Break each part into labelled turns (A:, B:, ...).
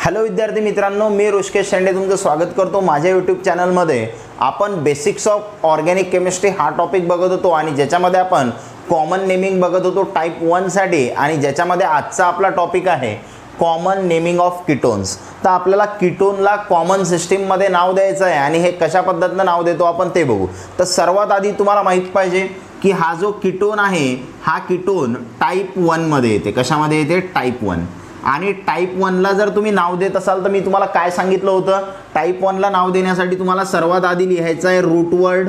A: Hello विद्यार्थी मित्रांनो, मी ऋषिकेश शेंडे तुमचं स्वागत करतो माझ्या यूट्यूब चॅनलमध्ये। आपण बेसिक्स ऑफ ऑर्गॅनिक केमिस्ट्री हा टॉपिक बघत होतो आणि ज्याच्यामध्ये आपण कॉमन नेमिंग बघत होतो टाइप 1 साठी, आणि ज्याच्यामध्ये आजचा आपला टॉपिक आहे कॉमन नेमिंग ऑफ कीटोन्स। तर आपल्याला कीटोनला कॉमन सिस्टीममध्ये नाव द्यायचं आहे आणि हे कशा पद्धतीने नाव देतो आपण ते बघू। तर सर्वात आधी तुम्हाला माहित पाहिजे की हा जो कीटोन आहे हा कीटोन टाइप 1 मध्ये येते। कशामध्ये येते? टाइप 1। आणि टाइप 1 ला जर तुम्ही नाव देत असाल तर मी तुम्हाला काय सांगितलं होतं, टाइप 1 ला नाव देण्यासाठी तुम्हाला सर्वात आधी लिहायचं आहे रूट वर्ड,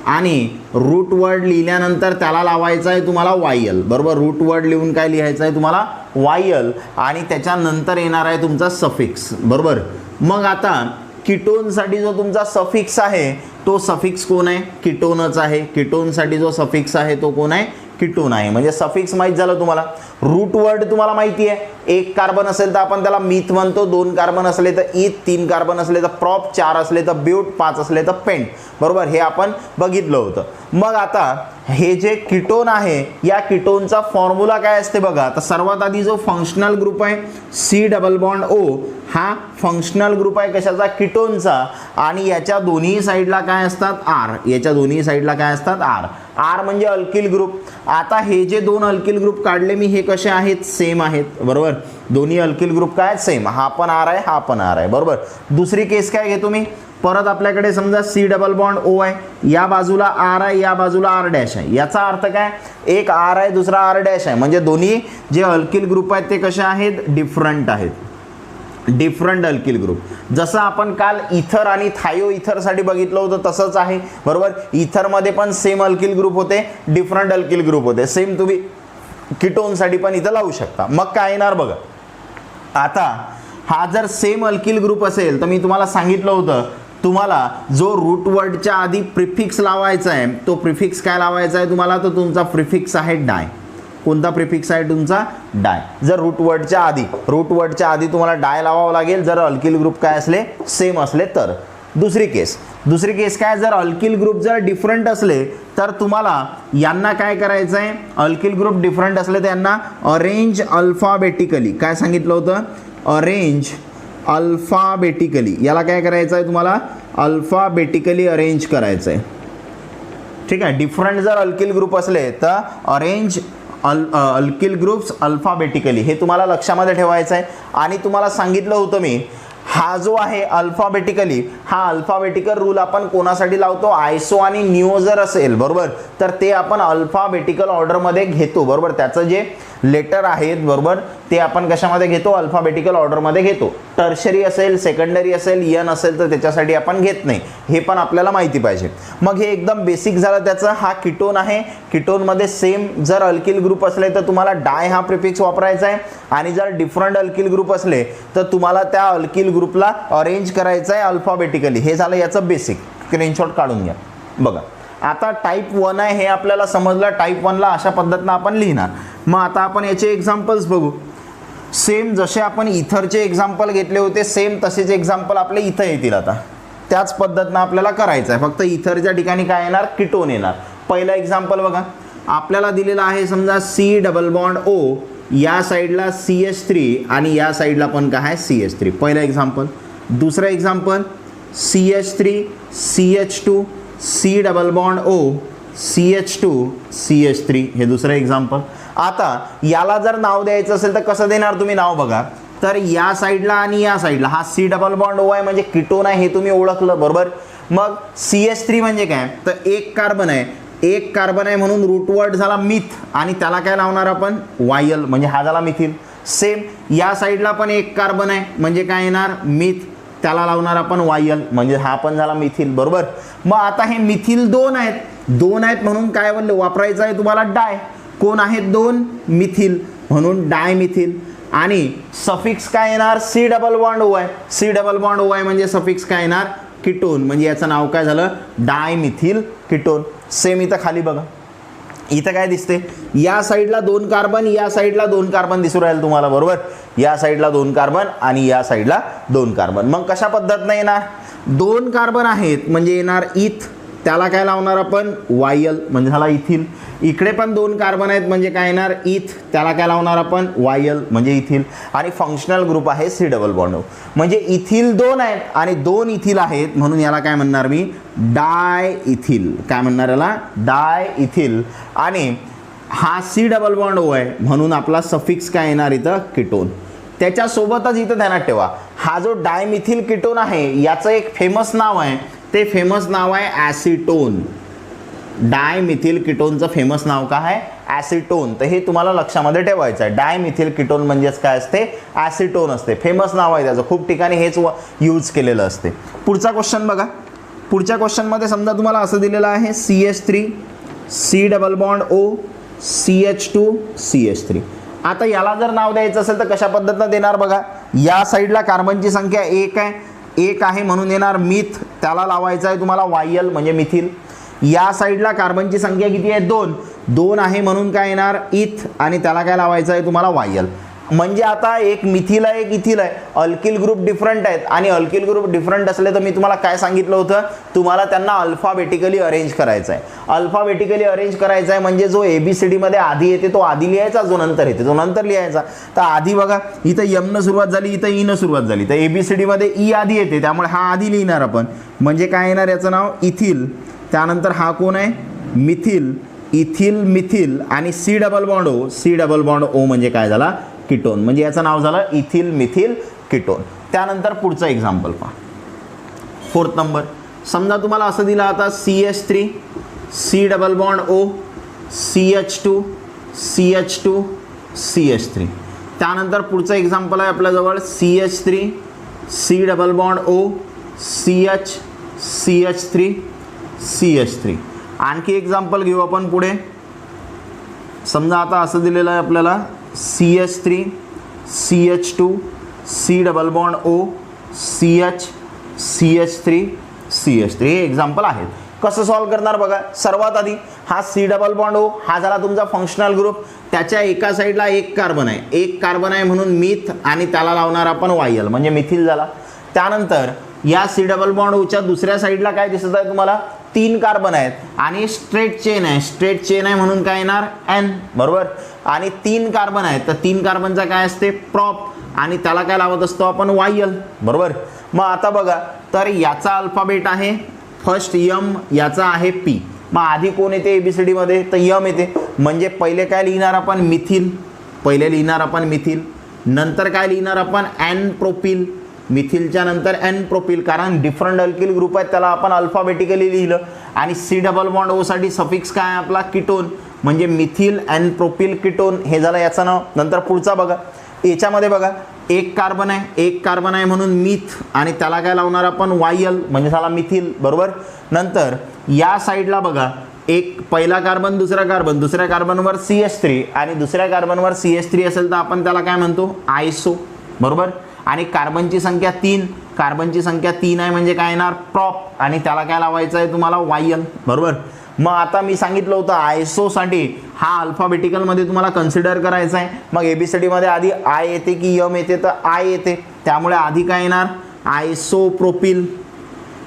A: आणि रूट वर्ड लिहिल्यानंतर त्याला लावायचं आहे तुम्हाला वायल, बरोबर। रूट वर्ड लिहून काय लिहायचं आहे तुम्हाला? वायल, आणि त्याच्यानंतर येणार आहे तुमचा सफिक्स, बरोबर। मग आता कीटोनसाठी जो तुमचा सफिक्स आहे तो सफिक्स कोण आहे? कीटोनच आहे। कीटोनसाठी जो सफिक्स आहे तो कोण आहे? कीटोन आहे। म्हणजे सफिक्स माहित झालं तुम्हाला। रूट वर्ड तुम्हाला माहिती आहे, एक कार्बन असेल तर आपण त्याला मिथ म्हणतो, दोन कार्बन असले तर ईथ, तीन कार्बन असले तर प्रॉप, चार असले तर ब्यूट, पाच असले तर पेंट, बरोबर। हे आपण बघितलं होतं। मग आता हे जे कीटोन आहे या कीटोनचा फॉर्म्युला काय असते बघा। तर सर्वात आधी जो फंक्शनल ग्रुप आहे सी डबल बॉन्ड ओ, हा फंक्शनल ग्रुप आहे कशाचा? कीटोनचा। आणि याच्या दोन्ही साईडला काय असतात? आर। याच्या दोन्ही साईडला काय असतात? आर। आर म्हणजे अल्किल ग्रुप। आता हे जे दोन अल्किल ग्रुप काढले मी, हे कसे आहेत? सेम आहेत, बरोबर। दोन्ही अल्किल ग्रुप काय? सेम। हा पण आर आहे, हा पण आर आहे, बरोबर। दुसरी केस काय घेतो मी? परत आपल्याकडे समजा सी डबल बॉन्ड ओ आहे, या बाजूला आर आहे, या बाजूला आर डॅश आहे। याचा अर्थ काय? एक आर आहे, दुसरा आर डॅश आहे, म्हणजे दोन्ही जे अल्किल ग्रुप आहेत ते कसे आहेत? डिफरंट आहेत, डिफरंट अल्किल ग्रुप। जसं आपण काल इथर आणि थायो इथर साठी बघितलं होतं तसंच आहे, बरोबर। इथर मध्ये पण सेम अल्किल ग्रुप होते, डिफरंट अल्किल ग्रुप होते। सेम तुम्ही कीटोन साठी पण इथं लावू शकता। मग काय येणार बघा। आता हा जर सेम अल्किल ग्रुप असेल तर मी तुम्हाला सांगितलं होतं, तुम्हाला जो रूट वर्डच्या आधी प्रिफिक्स लावायचा आहे तो प्रिफिक्स काय लावायचा आहे तुम्हाला? तर तुमचा प्रिफिक्स आहे डाय। कोणता प्रिफिक्स आहे तुमचा? डाय। जर रूट वर्डच्या आधी तुम्हाला डाय लावावं लागेल जर अल्किल ग्रुप काय असले? सेम असले तर। दुसरी केस काय? जर अल्किल ग्रुप जर डिफरंट असले तर तुम्हाला यांना काय करायचं आहे? अल्किल ग्रुप डिफरंट असले तर यांना अरेंज अल्फाबेटिकली, काय सांगितलं होतं? Arrange alphabetically. याला काय करायचं आहे तुम्हाला? अल्फाबेटिकली अरेंज करायचं आहे, ठीक आहे। डिफरंट जर अल्किल ग्रुप असले तर अरेंज अल्किल ग्रुप्स अल्फाबेटिकली, हे तुम्हाला लक्षामध्ये ठेवायचं आहे। आणि तुम्हाला सांगितलं होतं मी, हा जो आहे अल्फाबेटिकली, हा अल्फाबेटिकल रूल आपण कोणासाठी लावतो? आयसो आणि निओ जर असेल, बरोबर, तर ते आपण अल्फाबेटिकल ऑर्डरमध्ये घेतो, बरोबर। त्याचं जे लेटर आहेत, बरोबर, ते आपण कशामध्ये घेतो? अल्फाबेटिकल ऑर्डरमध्ये घेतो। टर्शरी असेल, सेकंडरी असेल, एन असेल तर त्याच्यासाठी आपण घेत नाही, हे पण आपल्याला माहिती पाहिजे। मग हे एकदम बेसिक झालं त्याचं। हा कीटोन आहे, कीटोनमध्ये सेम जर अल्किल ग्रुप असले तर तुम्हाला डाय हा प्रिफिक्स वापरायचा आहे, आणि जर डिफरंट अल्किल ग्रुप असले तर तुम्हाला त्या अल्किल ग्रुपला अरेंज करायचं आहे अल्फाबेटिकली। हे झालं याचं बेसिक, स्क्रीनशॉट काढून घ्या बघा। आता टाइप 1 आहे हे आपल्याला समजलं। टाइप 1 ला अशा पद्धतीने आपण लिहिणार। मग आता आपण याचे एक्झाम्पल्स बघू। सेम जसे आपण इथरचे एक्झाम्पल घेतले होते सेम तसेच एक्झाम्पल आपले इथं येतील। आता त्याच पद्धतीने आपल्याला करायचं आहे, फक्त इथरच्या ठिकाणी काय येणार? कीटोन येणार। पहिला एक्झाम्पल बघा, आपल्याला दिलेला आहे समजा सी डबल बॉन्ड ओ, या साईडला CH3 आणि या साईडला पण काय आहे? CH3, पहिला एक्झाम्पल। दुसरा example CH3 CH2 C double bond O CH2 CH3, हे दुसरं एक्झाम्पल। आता याला जर नाव द्यायचं असेल तर कसं देणार तुम्ही नाव बघा। तर या साईडला आणि या साईडला हा सी डबल बॉन्ड ओ आहे म्हणजे कीटोन आहे, हे तुम्ही ओळखलं, बरोबर। मग CH3 म्हणजे काय? तर एक कार्बन आहे म्हणून रूट वर्ड झाला मिथ, आणि त्याला काय लावणार आपण? वायल, म्हणजे हा झाला मिथिल। सेम या साईडला पण एक कार्बन आहे म्हणजे काय येणार? मिथ, त्याला लावणार आपण वायल, म्हणजे हा पण झाला मिथिल, बरोबर। मग आता हे मिथिल दोन आहेत म्हणून काय वापरायचं आहे तुम्हाला? डाय। कोण आहेत? दोन, मिथिल, म्हणून डाय मिथिल। आणि सफिक्स काय येणार? सी डबल बॉन्ड ओ आहे। सी डबल बॉन्ड ओ आहे म्हणजे सफिक्स काय येणार? कीटोन, म्हणजे याचं नाव काय झालं? डाय मिथिल कीटोन। सेम इथं खाली बघा, इथं काय दिसते? या साईडला दोन कार्बन, या साईडला दोन कार्बन दिसू राहील तुम्हाला, बरोबर। या साईडला दोन कार्बन आणि या साईडला दोन कार्बन। मग कशा पद्धतीने येणार? दोन कार्बन आहेत म्हणजे येणार इथ, त्याला काय लावणार आपण वायल म्हणजे झाला इथिल. इकडे पण 2 कार्बन आहेत म्हणजे काय येणार इथ, त्याला काय लावणार आपण वायल म्हणजे इथिल. आणि फंक्शनल ग्रुप आहे सी डबल बॉन्ड. म्हणजे इथिल 2 आहेत आणि 2 इथिल आहेत म्हणून याला काय म्हणणार मी डाय इथिल. काय म्हणणार याला डाय इथिल. आणि हा सी डबल बॉन्ड ओ आहे म्हणून आपला सफिक्स काय येणार इथं कीटोन. त्याच्यासोबतच इथं ध्यानात ठेवा हा जो डायमिथिल कीटोन आहे याचं एक फेमस नाव आहे, ते फेमस नाव आहे ॲसिटोन. डायमिथिल कीटोनचं फेमस नाव काय आहे ॲसिटोन. तर हे तुम्हाला लक्षामध्ये ठेवायचं आहे. डायमिथिल कीटोन म्हणजेच काय असते ॲसिटोन असते. फेमस नाव आहे त्याचं, खूप ठिकाणी हेच यूज केलेलं असते. पुढचा क्वेश्चन बघा. पुढच्या क्वेश्चनमध्ये समजा तुम्हाला असं दिलेलं आहे CH3 C double bond O CH2 CH3. आता याला जर नाव द्यायचं असेल तर कशा पद्धतीनं देणार बघा. या साईडला कार्बनची संख्या 1 आहे, 1 आहे म्हणून येणार मिथ, त्याला लावायचं आहे तुम्हाला वायल म्हणजे मिथिल. या साईडला कार्बनची संख्या किती आहे 2, 2 आहे म्हणून काय येणार इथ आणि त्याला काय लावायचं आहे तुम्हाला वायल. म्हणजे आता एक मिथिल आहे एक इथिल आहे, अल्किल ग्रुप डिफरंट आहेत आणि अल्किल ग्रुप डिफरंट असले तर मी तुम्हाला काय सांगितलं होतं तुम्हाला त्यांना अल्फाबेटिकली अरेंज करायचं आहे. अल्फाबेटिकली अरेंज करायचं आहे म्हणजे जो ABCD मध्ये आधी येते तो आधी लिहायचा, जो नंतर येते तो नंतर लिहायचा. तर आधी बघा इथं M न सुरुवात झाली, इथं E न सुरुवात झाली, तर ABCD मध्ये E आधी येते त्यामुळे हा आधी लिहिणार आपण. म्हणजे काय येणार याचं नाव इथिल. त्यानंतर हा कोण आहे मिथिल, इथिल मिथिल आणि C double bond O, C double bond O म्हणजे काय झाला कीटोन. म्हणजे याचं नाव झालं इथिल मिथिल कीटोन. त्यानंतर पुढचं एक्झाम्पल पहा. 4th number. समजा तुम्हाला असं दिलं आता CH3 C double bond O CH2 CH2 CH3. त्यानंतर पुढचं एक्झाम्पल आहे आपल्याजवळ CH3 C double bond O CH CH3 CH3. आणखी एक्झाम्पल घेऊ आपण पुढे. समजा आता असं दिलेलं आहे आपल्याला CH3 CH2 C double bond O CH CH3 CH3. हे एक्झाम्पल आहेत. कसं सॉल्व करणार बघा. सर्वात आधी हा सी डबल बॉन्ड O हा झाला तुमचा फंक्शनल ग्रुप. त्याच्या एका साईडला 1 कार्बन आहे, 1 कार्बन आहे म्हणून मिथ आणि त्याला लावणार आपण वायल म्हणजे मिथिल झाला. त्यानंतर या सी डबल बॉन्ड ओच्या दुसऱ्या साईडला काय दिसत आहे तुम्हाला 3 कार्बन आहेत आणि स्ट्रेट चेन आहे, स्ट्रेट चेन आहे म्हणून काय येणार N बरोबर. आणि 3 कार्बन आहेत तर 3 कार्बनचा काय असते प्रॉप आणि त्याला काय लावत असतो आपण वायल बरोबर. मग आता बघा तर याचा अल्फाबेट आहे फर्स्ट M, याचा आहे P. मग आधी कोण येते ABCD मध्ये तर M येते. म्हणजे पहिले काय लिहिणार आपण मिथिल, पहिले लिहिणार आपण मिथिल. नंतर काय लिहिणार आपण N प्रोपिल, मिथिलच्या नंतर N प्रोपिल, कारण डिफरंट अल्किल ग्रुप आहेत त्याला आपण अल्फाबेटिकली लिहिलं. आणि सी डबल बॉन्ड O साठी सफिक्स काय आहे आपला कीटोन म्हणजे मिथिल N प्रोपिल कीटोन हे झालं याचं नाव. नंतर पुढचा बघा. याच्यामध्ये बघा 1 कार्बन आहे, 1 कार्बन आहे म्हणून मिथ आणि त्याला काय लावणार आपण वायल म्हणजे झाला मिथिल बरोबर. नंतर या साईडला बघा एक पहिला कार्बन दुसरा कार्बन, दुसऱ्या कार्बनवर CH3 आणि दुसऱ्या कार्बनवर CH3 असेल तर आपण त्याला काय म्हणतो आयसो बरोबर. आणि कार्बनची संख्या 3, कार्बनची संख्या 3 आहे म्हणजे काय येणार प्रॉप आणि त्याला काय लावायचं आहे तुम्हाला वायल बरोबर. मग आता मी सांगितलं होतं आयसोसाठी हा अल्फाबेटिकलमध्ये तुम्हाला कन्सिडर करायचा आहे. मग ABCD मध्ये आधी आय येते की M येते तर आय येते, त्यामुळे आधी काय येणार आयसोप्रोपिल,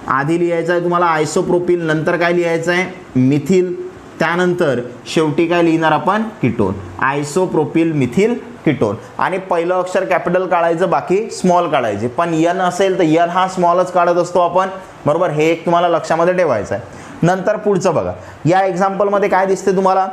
A: आधी लिहायचं आहे तुम्हाला आयसोप्रोपिल. नंतर काय लिहायचं आहे मिथिल. त्यानंतर शेवटी काय लिहिणार आपण कीटोन, आयसोप्रोपिल मिथिल कीटोन. आणि पहिलं अक्षर कॅपिटल काढायचं बाकी स्मॉल काढायचे. पण N असेल तर N हा स्मॉलच काढत असतो आपण बरोबर. हे एक तुम्हाला लक्षामध्ये ठेवायचं आहे. नंतर पुढचं बघा. या एक्झाम्पलमध्ये काय दिसते तुम्हाला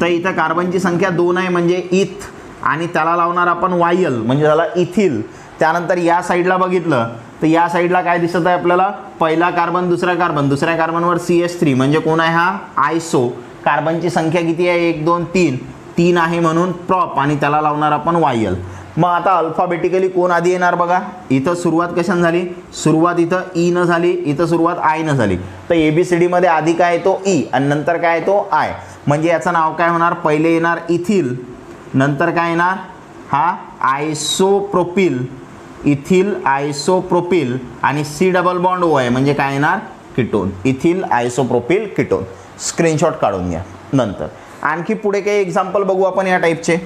A: तर इथं कार्बनची संख्या 2 आहे म्हणजे इथ आणि त्याला लावणार आपण वायल म्हणजे झाला इथिल. त्यानंतर या साईडला बघितलं तर या साईडला काय दिसत आहे आपल्याला पहिला कार्बन दुसरा कार्बन, दुसऱ्या कार्बनवर CH3 म्हणजे कोण आहे हा आयसो. कार्बनची संख्या किती आहे 1 2 3, 3 आहे म्हणून प्रॉप आणि त्याला लावणार आपण वायल. मग आता अल्फाबेटिकली कोण आधी येणार बघा. इथं सुरुवात कशाने झाली, सुरुवात इथं E न झाली, इथं सुरुवात I न झाली. तर ABCD मध्ये आधी काय येतो E आणि नंतर काय येतो I. म्हणजे याचं नाव काय होणार पहिले येणार इथिल, नंतर काय येणार हा आयसोप्रोपिल, इथिल आयसोप्रोपिल आणि सी डबल बॉन्ड O आहे म्हणजे काय येणार ketone, ethyl isopropyl ketone. Screenshot काढून घ्या. नंतर आणखी पुढे काही एक्झाम्पल बघू आपण या टाईपचे.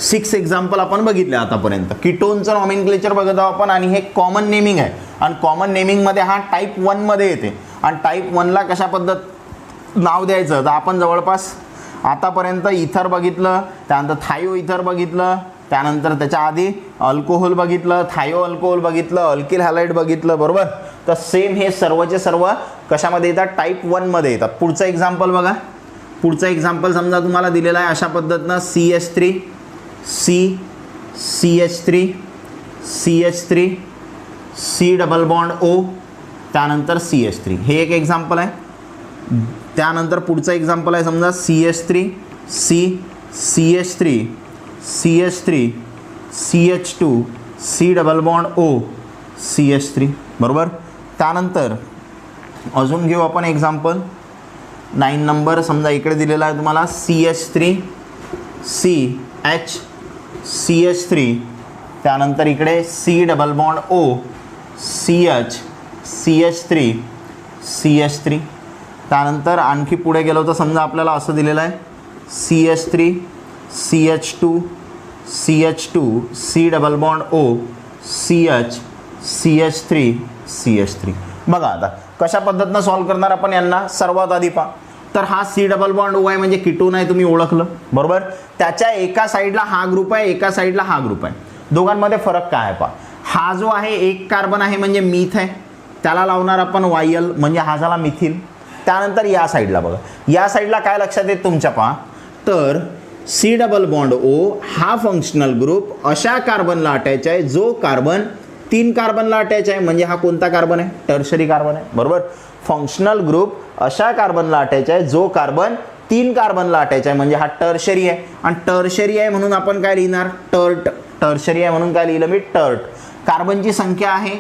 A: 6 एक्झाम्पल आपण बघितले आतापर्यंत. कीटोनचं नॉमेनक्लेचर बघत आहोत आपण आणि हे कॉमन नेमिंग आहे आणि कॉमन नेमिंगमध्ये हा टाईप 1 मध्ये येते. आणि टाईप 1ला कशा पद्धत नाव द्यायचं तर आपण जवळपास आतापर्यंत इथर बघितलं, त्यानंतर थायो इथर बघितलं, त्यानंतर त्याच्या आधी अल्कोहोल बघितलं, थायो अल्कोहोल बघितलं, अल्किल हॅलाइड बघितलं, बरोबर. तर सेम हे सर्वचे सर्व कशामध्ये येतात, टाईप 1मध्ये येतात. पुढचं एक्झाम्पल बघा. पुढचं एक्झाम्पल समजा तुम्हाला दिलेलं आहे अशा पद्धतीनं CH3 CH3 CH3 C double bond O, त्यानंतर CH3, हे एक एक्झाम्पल आहे. त्यानंतर पुढचं एक्झाम्पल आहे समजा CH3 CH3 CH3 CH2 C double bond O CH3, बरोबर. त्यानंतर अजून घेऊ आपण एक्झाम्पल 9 नंबर. समजा इकडे दिलेला आहे तुम्हाला CH3 CH3, त्यानंतर इकडे C double bond O CH3 त्यानंतर आणखी पुढे गेलो तर समजा आपल्याला असं दिलेलं आहे CH3 CH2 C double bond O CH3. बघा आता कशा पद्धतीनं सॉल्व्ह करणार आपण यांना. सर्वात आधी पहा तर हा C डबल बॉन्ड O आहे म्हणजे कीटोन आहे, तुम्ही ओळखलं, बरोबर. त्याच्या एका साईडला हा ग्रुप आहे, एका साईडला हा ग्रुप आहे. दोघांमध्ये फरक काय आहे पहा. हा जो आहे एक कार्बन आहे म्हणजे मीथ आहे, त्याला लावणार आपण YL म्हणजे हा झाला मिथिल. त्यानंतर या साईडला बघा, या साईडला काय लक्षात येत तुमच्या पहा तर C डबल बॉन्ड O हा फंक्शनल ग्रुप अशा कार्बनला अटॅच आहे जो कार्बन 3 कार्बनला अटॅच आहे. म्हणजे हा कोणता कार्बन आहे, टर्शरी कार्बन आहे, बरोबर. फंक्शनल ग्रुप अशा कार्बनला अटॅच आहे जो कार्बन 3 कार्बनला अटॅच आहे म्हणजे हा टर्शरी आहे. आणि टर्शरी आहे म्हणून आपण काय लिहिणार, टर्ट. टर्शरी आहे म्हणून काय लिहिलं मी, टर्ट. कार्बनची संख्या आहे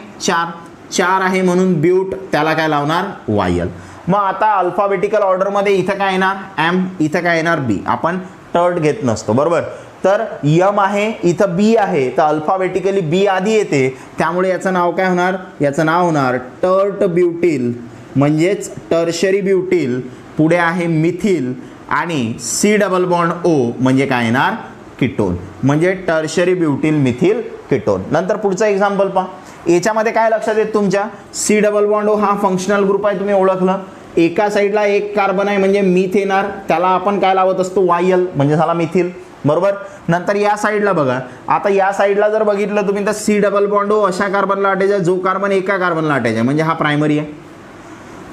A: 4 आहे म्हणून ब्यूट, त्याला काय लावणार, YL. मग आता अल्फाबेटिकल ऑर्डरमध्ये इथं काय येणार M, इथं काय येणार B. आपण टर्ट घेत नसतो, बरोबर. तर M आहे, इथं B आहे, तर अल्फाबेटिकली B आधी येते, त्यामुळे याचं नाव काय होणार, याचं नाव होणार टर्ट ब्युटिल म्हणजेच टर्शरी ब्युटिल. पुढे आहे मिथिल आणि C डबल बॉन्ड O म्हणजे काय येणार, कीटोन. म्हणजे टर्शरी ब्युटिल मिथिल कीटोन. नंतर पुढचं एक्झाम्पल पहा. याच्यामध्ये काय लक्षात येत तुमच्या, C डबल बॉन्ड O हा फंक्शनल ग्रुप आहे, तुम्ही ओळखलं. एका साईडला एक कार्बन आहे म्हणजे मीथ येणार, त्याला आपण काय लावत असतो, YL म्हणजे झाला मिथिल, बरोबर. नंतर या साईडला बघा. आता या साईडला जर बघितलं तुम्ही तर C डबल बॉन्ड O अशा कार्बनला अटॅच आहे जो कार्बन एका कार्बनला अटॅच आहे म्हणजे हा प्रायमरी आहे.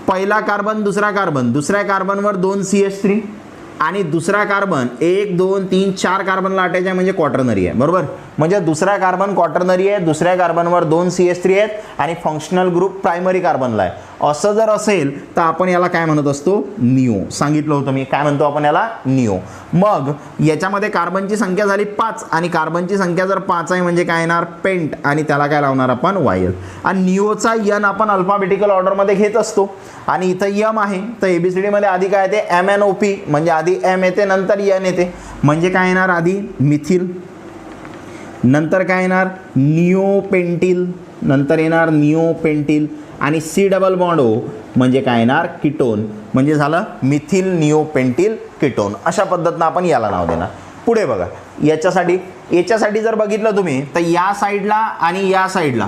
A: पहिला कार्बन दुसरा कार्बन, दुसऱ्या कार्बनवर 2 CH3 आणि दुसरा कार्बन 1 2 3 4 कार्बनला अटॅच आहे म्हणजे क्वाटर्नरी आहे, बरोबर. म्हणजे दुसरा कार्बन क्वाटर्नरी आहे, दुसऱ्या कार्बनवर 2 CH3 आहेत आणि फंक्शनल ग्रुप प्रायमरी कार्बनला आहे. असं जर असेल तर आपण याला काय म्हणत असतो, निओ. सांगितलं होतं मी, काय म्हणतो आपण याला, निओ. मग याच्यामध्ये कार्बनची संख्या झाली 5 आणि कार्बनची संख्या जर 5 आहे म्हणजे काय येणार, पेंट, आणि त्याला काय लावणार आपण, YL. आणि निओचा N आपण अल्फाबेटिकल ऑर्डरमध्ये घेत असतो. आणि इथं M आहे तर ABCD मध्ये आधी काय येते, MNOP म्हणजे आधी M येते नंतर N येते. म्हणजे काय येणार, आधी मिथिल, नंतर काय येणार निओपेंटिल, नंतर येणार निओपेंटिल आणि C डबल बॉन्ड O म्हणजे काय येणार, कीटोन. म्हणजे झालं मिथिल निओपेंटिल कीटोन. अशा पद्धतीनं आपण याला नाव देणार. पुढे बघा, याच्यासाठी जर बघितलं तुम्ही तर या साईडला आणि या साईडला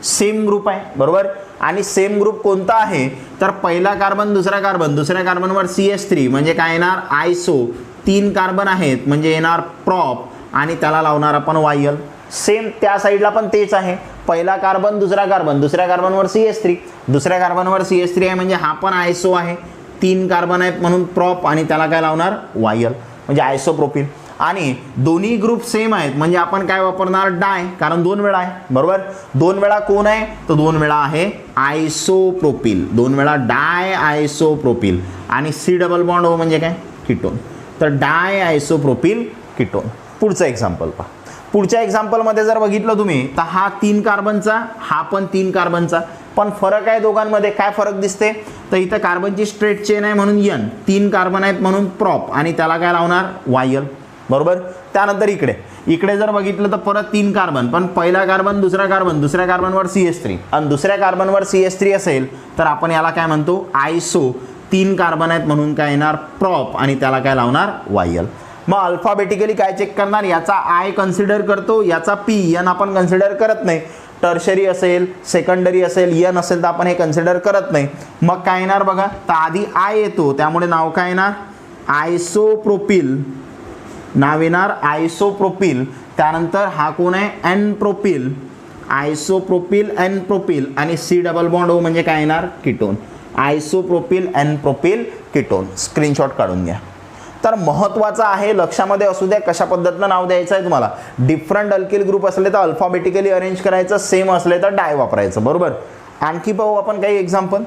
A: सेम ग्रुप आहे, बरोबर. आणि सेम ग्रुप कोणता आहे तर पहिला कार्बन दुसरा कार्बन, दुसऱ्या कार्बनवर CH3 म्हणजे काय येणार, आयसो. 3 कार्बन आहेत म्हणजे येणार प्रॉप आणि त्याला लावणार आपण YL. सेम त्या साईडला पण तेच आहे, पहिला कार्बन दुसरा कार्बन, दुसऱ्या कार्बनवर CH3, दुसऱ्या कार्बनवर CH3 आहे म्हणजे हा पण आयसो आहे. 3 कार्बन आहेत म्हणून प्रॉप आणि त्याला काय लावणार, YL म्हणजे आयसोप्रोपिल. आणि दोन्ही ग्रुप सेम आहेत म्हणजे आपण काय वापरणार, डाय, कारण 2 वेळा आहे, बरोबर. 2 वेळा कोण आहे तर 2 वेळा आहे आयसोप्रोपिल, 2 वेळा डाय आयसोप्रोपिल. आणि C डबल बॉन्ड O म्हणजे काय, कीटोन. तर डाय आयसोप्रोपिल कीटोन. पुढचं एक्झाम्पल पहा. पुढच्या एक्झाम्पलमध्ये जर बघितलं तुम्ही तर हा 3 कार्बनचा, हा पण 3 कार्बनचा, पण फरक आहे दोघांमध्ये. काय फरक दिसते तर इथं कार्बनची स्ट्रेट चेन आहे म्हणून N, 3 कार्बन आहेत म्हणून प्रॉप आणि त्याला काय लावणार, YL, बरोबर. त्यानंतर इकडे जर बघितलं तर परत 3 कार्बन, पण पहिला कार्बन दुसरा कार्बन, दुसऱ्या कार्बनवर CH3 आणि दुसऱ्या कार्बनवर CH3 असेल तर आपण याला काय म्हणतो, आयसो. 3 कार्बन आहेत म्हणून काय येणार, प्रॉप आणि त्याला काय लावणार, YL. मग अल्फाबेटिकली काय चेक करणार, याचा I कन्सिडर करतो, याचा P, N आपण कन्सिडर करत नाही. टर्शरी असेल, सेकंडरी असेल, एन असेल तर आपण हे कन्सिडर करत नाही. मग काय येणार बघा, तर आधी आय येतो त्यामुळे नाव काय येणार, आयसोप्रोपिल. नाव येणार आयसोप्रोपिल. त्यानंतर हा कोण आहे, n propyl. Isopropyl n propyl आणि सी डबल बॉन्ड ओ म्हणजे काय येणार, ketone. Isopropyl n propyl ketone. Screenshot काढून घ्या. तर महत्त्वाचं आहे, लक्षामध्ये असू द्या कशा पद्धतीनं नाव द्यायचं आहे तुम्हाला. डिफरंट अल्किल ग्रुप असले तर अल्फाबेटिकली अरेंज करायचं, सेम असले तर डाय वापरायचं. बरोबर. आणखी पाहू आपण काही एक्झाम्पल.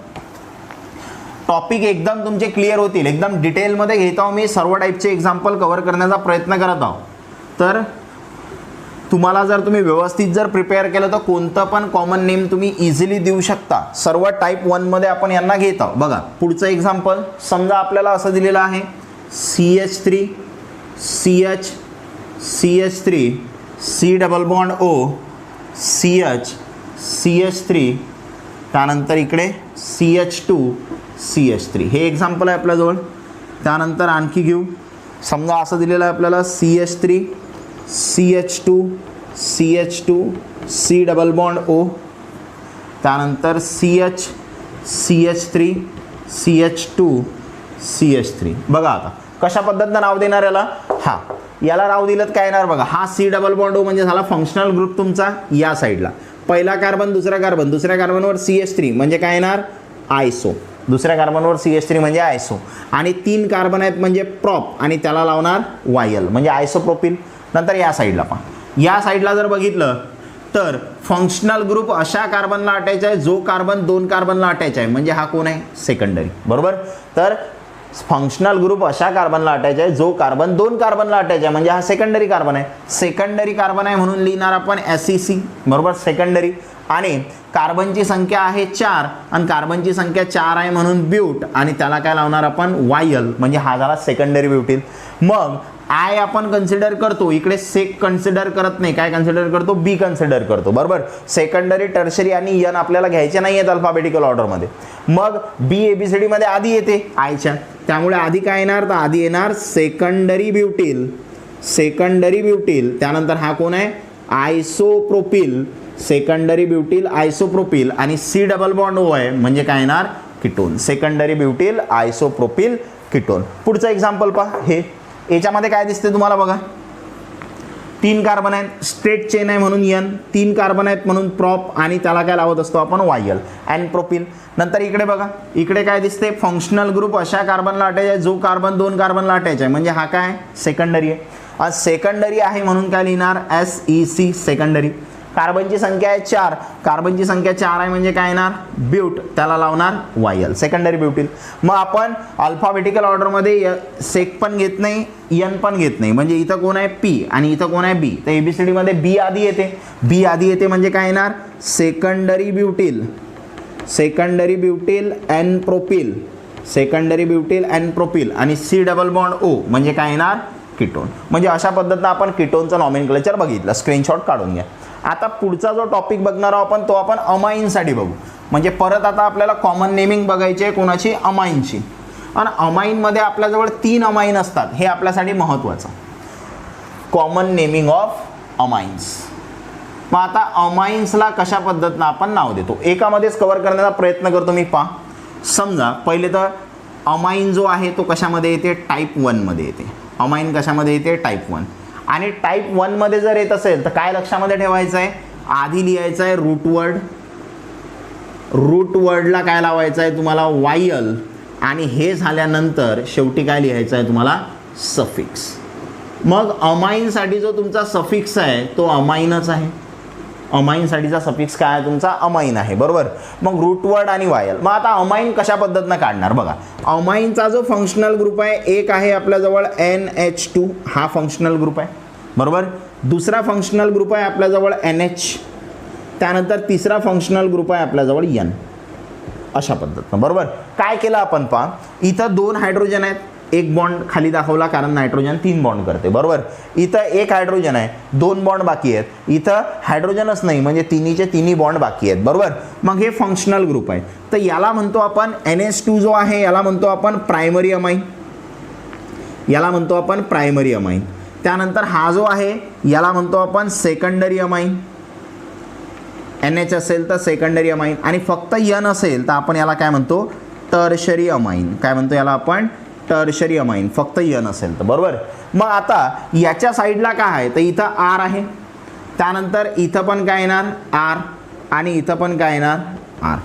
A: टॉपिक एकदम तुमचे क्लिअर होतील. एकदम डिटेलमध्ये घेत आहो मी, सर्व टाईपचे एक्झाम्पल कव्हर करण्याचा प्रयत्न करत आहो. तर तुम्हाला जर तुम्ही व्यवस्थित जर प्रिपेअर केलं तर कोणतं पण कॉमन नेम तुम्ही इझिली देऊ शकता. सर्व टाईप 1मध्ये आपण यांना घेत आहोत. बघा पुढचं एक्झाम्पल, समजा आपल्याला असं दिलेलं आहे CH3 CH CH3 C double bond O CH CH3 त्यानंतर इकडे CH2 CH3. हे एक्झाम्पल आहे आपल्याजवळ. त्यानंतर आणखी घेऊ, समजा असं दिलेलं आहे आपल्याला CH3 CH2 CH2 C double bond O त्यानंतर CH CH3 CH2 CH3. बघा आता कशा पद्धतीनं नाव देणार याला. हा याला नाव दिलं काय येणार बघा, हा C डबल बॉन्ड O म्हणजे झाला फंक्शनल ग्रुप तुमचा या साईडला. पहिला कार्बन, दुसरा कार्बन, दुसऱ्या कार्बनवर CH3 म्हणजे काय येणार, आयसो. दुसऱ्या कार्बनवर CH3 म्हणजे आयसो. आणि 3 कार्बन आहेत म्हणजे प्रॉप आणि त्याला लावणार वायल म्हणजे आयसोप्रोपिल. नंतर या साईडला पहा, या साईडला जर बघितलं तर फंक्शनल ग्रुप अशा कार्बनला अटॅच आहे जो कार्बन 2 कार्बनला अटॅच आहे म्हणजे हा कोण आहे, सेकंडरी. बरोबर. तर फंक्शनल ग्रुप अशा कार्बनला अटॅच आहे जो कार्बन 2 कार्बनला अटॅच आहे म्हणजे हा सेकंडरी कार्बन आहे. सेकंडरी कार्बन आहे म्हणून लिहिणार आपण SEC. बरोबर, सेकंडरी. आणि कार्बनची संख्या आहे 4 आणि कार्बनची संख्या 4 आहे म्हणून ब्यूट आणि त्याला काय लावणार आपण, वायल म्हणजे हा झाला सेकंडरी ब्युटील. मग आय आपण कन्सिडर करतो, इकडे सेक कन्सिडर करत नाही. काय कन्सिडर करतो, बी कन्सिडर करतो. बरोबर. सेकंडरी, टर्शरी आणि एन आपल्याला घ्यायचे नाही आहेत अल्फाबेटिकल ऑर्डरमध्ये. मग बी ABCD मध्ये आधी येते आयच्या, त्यामुळे आधी काय येणार, तर आधी येणार सेकंडरी ब्युटील. सेकंडरी ब्युटील. त्यानंतर हा कोण आहे, आयसोप्रोपिल. सेकंडरी ब्युटील आयसोप्रोपिल आणि C डबल बॉन्ड O आहे म्हणजे काय येणार, ketone. Secondary butyl isopropyl ketone. पुढचं एक्झाम्पल पहा. हे याच्यामध्ये काय दिसते तुम्हाला बघा, 3 कार्बन आहेत, स्ट्रेट चेन आहे म्हणून N, 3 कार्बन आहेत म्हणून प्रॉप आणि त्याला काय लावत असतो आपण, वायल अँड प्रोपिल. नंतर इकडे बघा, इकडे काय दिसते, फंक्शनल ग्रुप अशा कार्बनला अटॅच आहे जो कार्बन 2 कार्बनला अटॅच आहे म्हणजे हा काय, सेकंडरी आहे. आज सेकंडरी आहे म्हणून काय लिहिणार, SEC सेकंडरी. कार्बनची संख्या आहे 4, कार्बनची संख्या 4 आहे म्हणजे काय येणार, ब्यूट, त्याला लावणार वायल, सेकंडरी ब्युटील. मग आपण अल्फाबेटिकल ऑर्डरमध्ये सेक पण घेत नाही, एन पण घेत नाही म्हणजे इथं कोण आहे, पी आणि इथं कोण आहे, बी. तर ABCD मध्ये बी आधी येते. बी आधी येते म्हणजे काय येणार, secondary butyl. Secondary butyl n propyl. Secondary butyl n propyl आणि C डबल बॉन्ड O म्हणजे काय येणार, कीटोन. म्हणजे अशा पद्धतीनं आपण कीटोनचं नॉमेनक्लेचर बघितलं. स्क्रीनशॉट काढून घ्या. आता पुढचा जो टॉपिक बघणार आहोत आपण तो आपण अमाईनसाठी बघू. म्हणजे परत आता आपल्याला कॉमन नेमिंग बघायची आहे कोणाची, अमाईनची. आणि अमाईनमध्ये आपल्याजवळ 3 अमाईन असतात, हे आपल्यासाठी महत्त्वाचं. Common naming of amines. मग आता अमाईन्सला कशा पद्धतीनं आपण नाव देतो, एकामध्येच कव्हर करण्याचा प्रयत्न करतो मी. पहा, समजा पहिले तर अमाईन जो आहे तो कशामध्ये येते, टाईप 1 मध्ये येते. अमाईन कशामध्ये येते, टाईप 1. आणि टाईप 1 मध्ये जर येत असेल तर काय लक्षामध्ये ठेवायचं आहे, आधी लिहायचं आहे रूट वर्ड. रूट वर्डला काय लावायचं आहे तुम्हाला, वायल. आणि हे झाल्यानंतर शेवटी काय लिहायचं आहे तुम्हाला, सफिक्स. मग अमाईनसाठी जो तुमचा सफिक्स आहे तो अमाईनच आहे. अमाईनसाठीचा सफिक्स काय आहे तुमचा, अमाईन आहे. बरोबर. मग रूट वर्ड आणि वायल. मग आता अमाईन कशा पद्धतीनं काढणार बघा. अमाईनचा जो फंक्शनल ग्रुप आहे, एक आहे आपल्याजवळ NH2, हा फंक्शनल ग्रुप आहे. बरोबर. दुसरा फंक्शनल ग्रुप आहे आपल्याजवळ NH. त्यानंतर तिसरा फंक्शनल ग्रुप आहे आपल्याजवळ N. अशा पद्धतीनं. बरोबर. काय केलं आपण पहा, इथं 2 हायड्रोजन आहेत, एक बॉन्ड खाली दाखवला कारण नायट्रोजन 3 बॉन्ड करते. बरोबर. इथं 1 हायड्रोजन आहे, 2 बॉन्ड बाकी आहेत. इथं हायड्रोजनच नाही म्हणजे तिन्हीचे तिन्ही बॉन्ड बाकी आहेत. बरोबर. मग हे फंक्शनल ग्रुप आहे. तर याला म्हणतो आपण NH2 जो आहे याला म्हणतो आपण प्रायमरी अमाईन. याला म्हणतो आपण प्रायमरी अमाईन. त्यानंतर हा जो आहे याला म्हणतो आपण सेकंडरी अमाईन. NH असेल तर सेकंडरी अमाइन आणि फक्त N असेल तर आपण याला काय म्हणतो टर्शरी अमाइन. काय म्हणतो याला आपण टर्शरी अमाइन, फक्त N असेल तर. बरोबर. मग आता याच्या साईडला काय आहे तर इथं R आहे, त्यानंतर इथं पण काय येणार R आणि इथं पण काय येणार R.